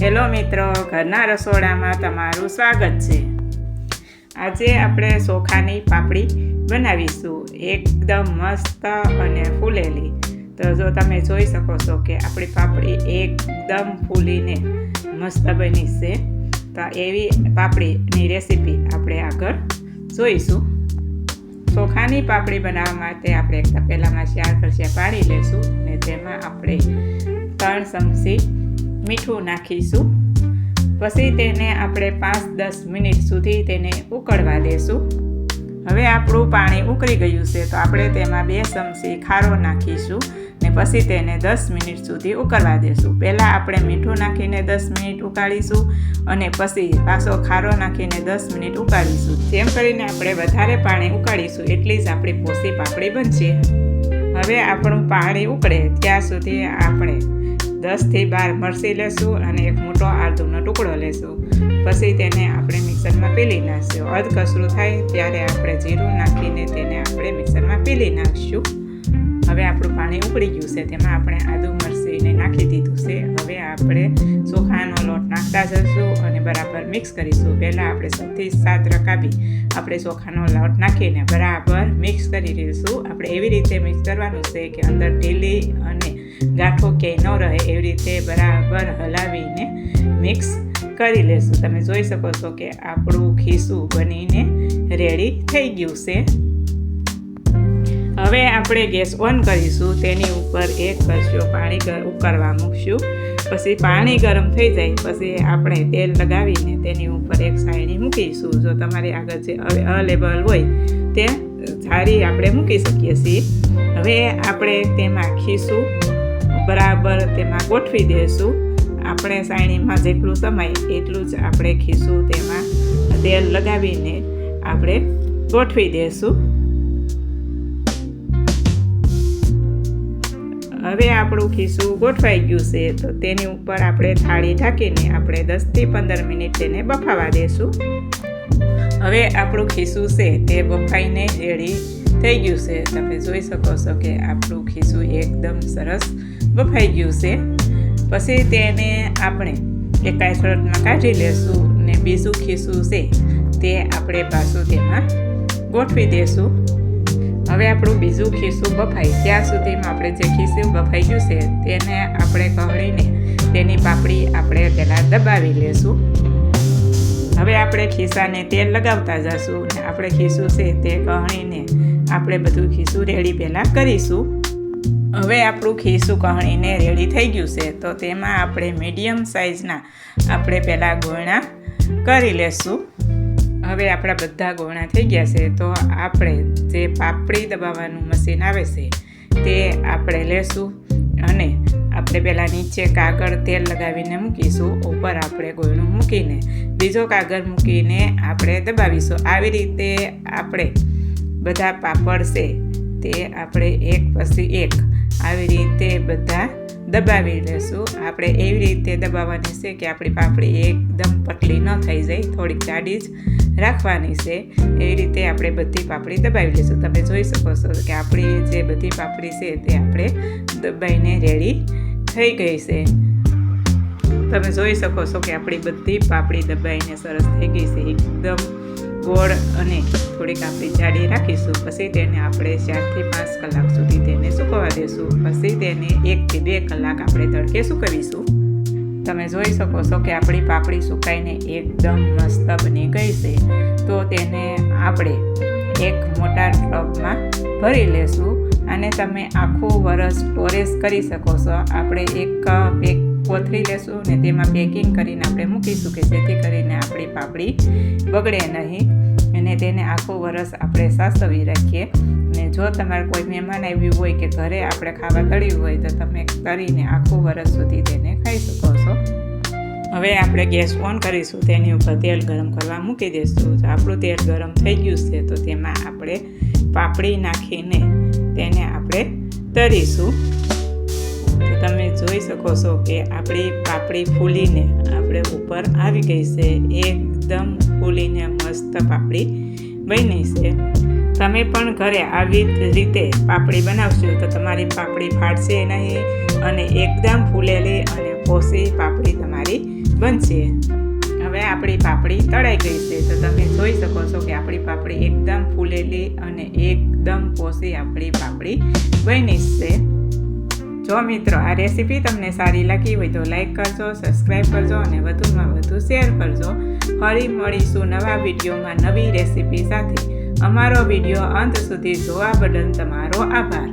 Hello મિત્રો, ઘરના રસોડામાં તમારું સ્વાગત છે। આજે આપણે ચોખાની પાપડી બનાવીશું, એકદમ મસ્ત અને ફૂલેલી। તો જો તમે જોઈ શકો છો કે આપણી પાપડી એકદમ ફૂલીને મસ્ત બની છે। તો એવી પાપડીની રેસીપી આપણે આગળ જોઈશું। ચોખાની પાપડી બનાવવા માટે આપણે એક તપેલામાં 4 કળશિયા પાણી લેશું અને તેમાં આપણે 3 ચમચી મીઠું નાખીશું। પછી તેને આપણે 5-10 મિનિટ સુધી તેને ઉકળવા દેશું। હવે આપણું પાણી ઉકળી ગયું છે તો આપણે તેમાં 2 ચમચી ખારો નાખીશું ને પછી તેને 10 મિનિટ સુધી ઉકળવા દેશું। પહેલાં આપણે મીઠું નાખીને 10 મિનિટ ઉકાળીશું અને પછી પાછો ખારો નાખીને 10 મિનિટ ઉકાળીશું। જેમ કરીને આપણે વધારે પાણી ઉકાળીશું એટલી જ આપણી પોસી પાપડી બનશે। હવે આપણું પાણી ઉકળે ત્યાં સુધી આપણે 10થી 12 મરચી લેશું અને એક મોટો આદુનો ટુકડો લેશું। પછી તેને આપણે મિક્સરમાં પીલી નાખશું। અધકચરું થાય ત્યારે આપણે જીરું નાખીને તેને આપણે મિક્સરમાં પીલી નાખશું। હવે આપણું પાણી ઉકળી ગયું છે, તેમાં આપણે આદુ મરચીને નાખી દીધું છે। હવે આપણે ચોખાનો લોટ નાખતા જઈશું અને બરાબર મિક્સ કરીશું। પહેલાં આપણે 6થી 7 રકાબી આપણે ચોખાનો લોટ નાખીને બરાબર મિક્સ કરી દઈશું। આપણે એવી રીતે મિક્સ કરવાનું છે કે અંદર ઢીલી અને ગાંઠો ક્યાંય ન રહે એવી રીતે બરાબર હલાવીને મિક્સ કરી લેશું। તમે જોઈ શકો છો કે આપણું ખીસું બનીને રેડી થઈ ગયું છે। હવે આપણે ગેસ ઓન કરીશું, તેની ઉપર 1 કળશિયો પાણી ઉકળવા મૂકશું। પછી પાણી ગરમ થઈ જાય પછી આપણે તેલ લગાવીને તેની ઉપર એક સાયણી મૂકીશું। જો તમારી આગળ જે અવેલેબલ હોય તે સારી આપણે મૂકી શકીએ છીએ। હવે આપણે તેમાં ખીસું બરાબર તેમાં ગોઠવી દઈશું। આપણે સાયણીમાં જેટલું સમાય એટલું જ આપણે ખીસું તેમાં તેલ લગાવીને આપણે ગોઠવી દઈશું। હવે આપણું ખીસું ગોઠવાઈ ગયું છે તો તેની ઉપર આપણે થાળી ઢાંકીને આપણે 10થી 15 મિનિટ તેને બફાવા દઈશું। હવે આપણું ખીસું છે તે બફાઈને રેડી થઈ ગયું છે। તમે જોઈ શકો છો કે આપણું ખીસું એકદમ સરસ બફાઈ ગયું છે। પછી તેને આપણે એક કાસળમાં કાઢી લેશું ને બીજું ખીસું છે તે આપણે પાછું તેમાં ગોઠવી દઈશું। હવે આપણું બીજું ખીસું બફાય ત્યાં સુધીમાં આપણે જે ખીસું બફાઈ ગયું છે તેને આપણે કળીને તેની પાપડી આપણે પહેલાં દબાવી લેશું। હવે આપણે ખીસાને તેલ લગાવતા જઈશું ને આપણે ખીસું છે તે કળીને આપણે બધું ખીસું રેડી પહેલાં કરીશું। હવે આપણું ખીસું કળીને રેડી થઈ ગયું છે તો તેમાં આપણે મીડિયમ સાઇઝના આપણે પહેલાં ગોળણા કરી લેશું। હવે આપણા બધા ગોળણા થઈ ગયા છે તો આપણે જે પાપડી દબાવવાનું મશીન આવે છે તે આપણે લેશું અને આપણે પહેલાં નીચે કાગળ તેલ લગાવીને મૂકીશું, ઉપર આપણે ગોળણું મૂકીને બીજો કાગળ મૂકીને આપણે દબાવીશું। આવી રીતે આપણે બધા પાપડ છે તે આપણે એક પછી એક આવી રીતે બધા દબાવી લેશું। આપણે એવી રીતે દબાવવાની છે કે આપણી પાપડી એકદમ પતલી ન થઈ જાય, થોડીક જાડી જ રાખવાની છે। એવી રીતે આપણે બધી પાપડી દબાવી લઈશું। તમે જોઈ શકો છો કે આપણી જે બધી પાપડી છે તે આપણે દબાઈને રેડી થઈ ગઈ છે। તમે જોઈ શકો છો કે આપણી બધી પાપડી દબાઈને સરસ થઈ ગઈ છે, એકદમ ગોળ અને થોડીક આપણી જાડી રાખીશું। પછી તેને આપણે 4થી 5 કલાક સુધી તેને સૂકવવા દઈશું। પછી તેને 1થી 2 કલાક આપણે તડકે સૂકવીશું। તમે જોઈ શકો છો કે આપણી પાપડી સુકાઈને એકદમ મસ્ત બની ગઈ છે તો તેને આપણે એક મોટા ટબમાં ભરી લેશું અને તમે આખું વરસ સ્ટોરેજ કરી શકો છો। આપણે એક કોથળી લેશું ને તેમાં પેકિંગ કરીને આપણે મૂકીશું કે જેથી કરીને આપણી પાપડી બગડે નહીં અને તેને આખું વરસ આપણે સાચવી રાખીએ। અને જો તમારે કોઈ મહેમાન આવ્યું હોય કે ઘરે આપણે ખાવા તળ્યું હોય તો તમે તળીને આખું વરસ સુધી તેને ખાઈ શકો છો। હવે આપણે ગેસ ઓન કરીશું, તેની ઉપર તેલ ગરમ કરવા મૂકી દઈશું। જો આપણું તેલ ગરમ થઈ ગયું છે તો તેમાં આપણે પાપડી નાખીને તેને આપણે તળીશું। તો તમે જોઈ શકો છો કે આપણી પાપડી ફૂલીને આપણે ઉપર આવી ગઈ છે, એકદમ ફૂલીને મસ્ત પાપડી બની છે। તમે પણ ઘરે આવી રીતે પાપડી બનાવશો તો તમારી પાપડી ફાટશે નહીં અને એકદમ ફૂલેલી અને પોસી પાપડી તમારી બનશે. હવે આપણી પાપડી તળાઈ ગઈ છે, તો તમે જોઈ શકો છો કે આપણી પાપડી એકદમ ફૂલેલી અને એકદમ પોસી આપણી પાપડી બની છે. જો મિત્રો આ રેસીપી તમને સારી લાગી હોય તો લાઈક કરજો, સબસ્ક્રાઈબ કરજો અને વધુમાં વધુ શેર કરજો. ફરી મળીશું નવા વિડીયોમાં નવી રેસીપી સાથે. અમારો વિડીયો અંત સુધી જોવા બદલ તમારો આભાર.